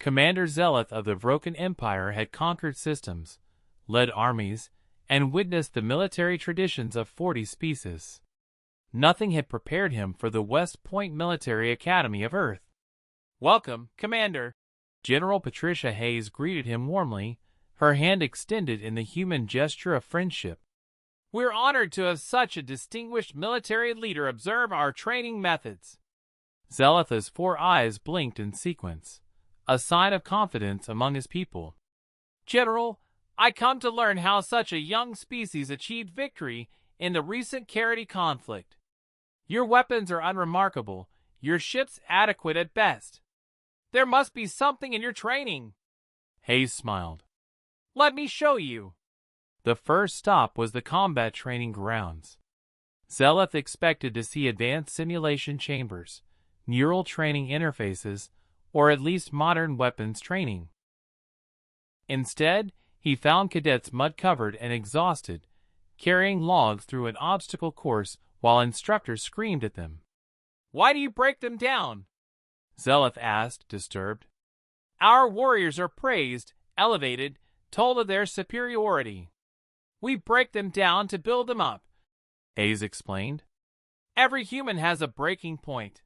Commander Zeleth of the Vroken Empire had conquered systems, led armies, and witnessed the military traditions of 40 species. Nothing had prepared him for the West Point Military Academy of Earth. "Welcome, Commander." General Patricia Hayes greeted him warmly, her hand extended in the human gesture of friendship. "We're honored to have such a distinguished military leader observe our training methods." Zeleth's 4 eyes blinked in sequence, a sign of confidence among his people. "General, I come to learn how such a young species achieved victory in the recent Carity conflict. Your weapons are unremarkable, your ships adequate at best. There must be something in your training." Hayes smiled. "Let me show you." The first stop was the combat training grounds. Zeleth expected to see advanced simulation chambers, neural training interfaces, or at least modern weapons training. Instead, he found cadets mud-covered and exhausted, carrying logs through an obstacle course while instructors screamed at them. "Why do you break them down?" Zeleth asked, disturbed. "Our warriors are praised, elevated, told of their superiority. We break them down to build them up," Hayes explained. "Every human has a breaking point.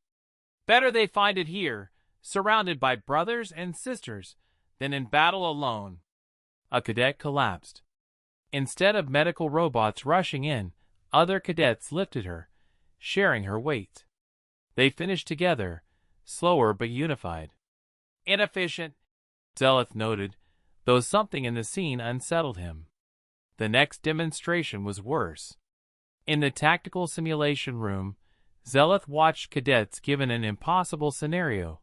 Better they find it here, surrounded by brothers and sisters, than in battle alone." A cadet collapsed. Instead of medical robots rushing in, other cadets lifted her, sharing her weight. They finished together, slower but unified. "Inefficient," Zeleth noted, though something in the scene unsettled him. The next demonstration was worse. In the tactical simulation room, Zeleth watched cadets given an impossible scenario: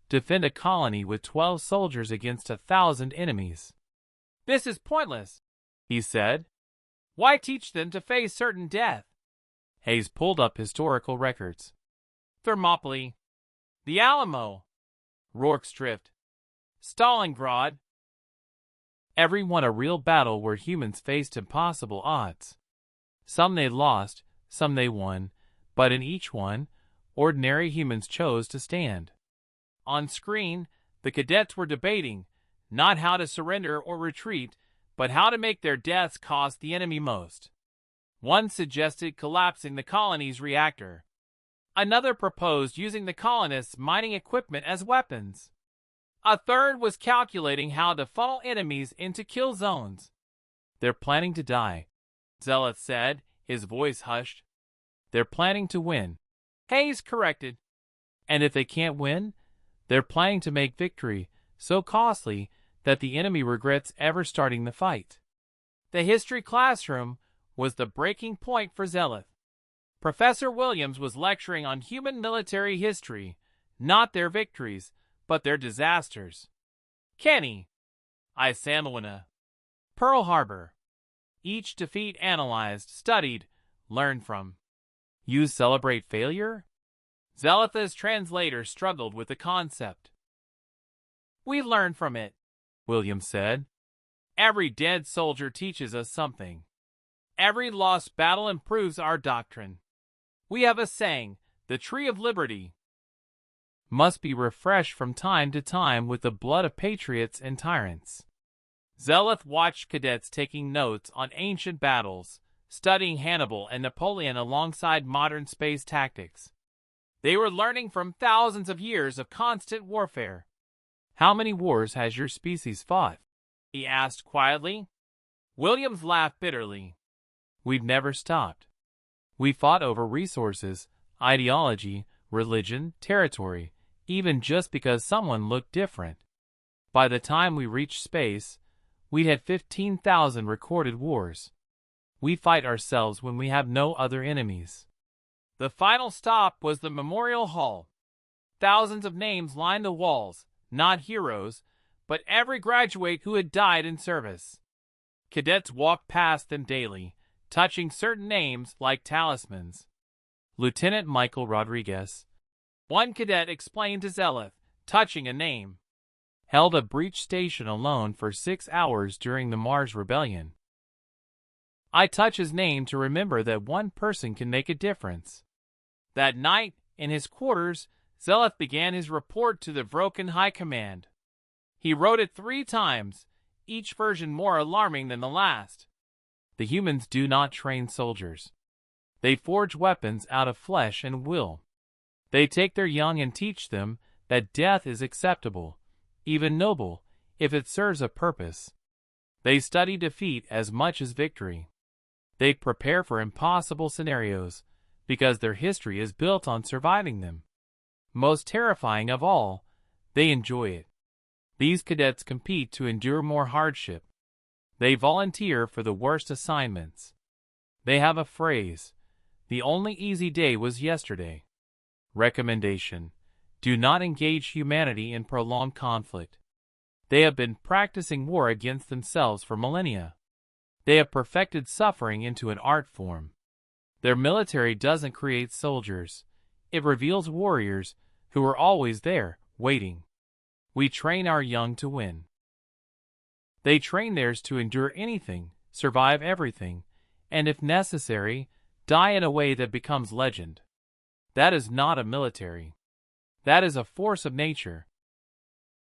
defend a colony with 12 soldiers against 1,000 enemies. "This is pointless," he said. "Why teach them to face certain death?" Hayes pulled up historical records. Thermopylae, the Alamo, Rorke's Drift, Stalingrad. Every one a real battle where humans faced impossible odds. Some they lost, some they won, but in each one, ordinary humans chose to stand. On screen, the cadets were debating, not how to surrender or retreat, but how to make their deaths cost the enemy most. One suggested collapsing the colony's reactor. Another proposed using the colonists' mining equipment as weapons. A third was calculating how to funnel enemies into kill zones. "They're planning to die," Zeleth said, his voice hushed. "They're planning to win," Hayes corrected. "And if they can't win, they're planning to make victory so costly that the enemy regrets ever starting the fight." The history classroom was the breaking point for Zeleth. Professor Williams was lecturing on human military history, not their victories, but their disasters. Kenny, Isamowina, Pearl Harbor. Each defeat analyzed, studied, learned from. You celebrate failure? Zeleth's translator struggled with the concept. "We learn from it," Williams said. "Every dead soldier teaches us something. Every lost battle improves our doctrine. We have a saying, the tree of liberty must be refreshed from time to time with the blood of patriots and tyrants." Zeleth watched cadets taking notes on ancient battles, studying Hannibal and Napoleon alongside modern space tactics. They were learning from thousands of years of constant warfare. "How many wars has your species fought?" he asked quietly. Williams laughed bitterly. "We've never stopped. We fought over resources, ideology, religion, territory, even just because someone looked different. By the time we reached space, we'd had 15,000 recorded wars. We fight ourselves when we have no other enemies." The final stop was the Memorial Hall. Thousands of names lined the walls, not heroes, but every graduate who had died in service. Cadets walked past them daily, touching certain names like talismans. Lieutenant Michael Rodriguez, one cadet explained to Zeleth, touching a name, held a breach station alone for 6 hours during the Mars Rebellion. "I touch his name to remember that one person can make a difference." That night, in his quarters, Zeleth began his report to the Vroken High Command. He wrote it 3 times, each version more alarming than the last. The humans do not train soldiers. They forge weapons out of flesh and will. They take their young and teach them that death is acceptable, even noble, if it serves a purpose. They study defeat as much as victory. They prepare for impossible scenarios, because their history is built on surviving them. Most terrifying of all, they enjoy it. These cadets compete to endure more hardship. They volunteer for the worst assignments. They have a phrase, "The only easy day was yesterday." Recommendation: do not engage humanity in prolonged conflict. They have been practicing war against themselves for millennia. They have perfected suffering into an art form. Their military doesn't create soldiers. It reveals warriors who are always there, waiting. We train our young to win. They train theirs to endure anything, survive everything, and if necessary, die in a way that becomes legend. That is not a military. That is a force of nature,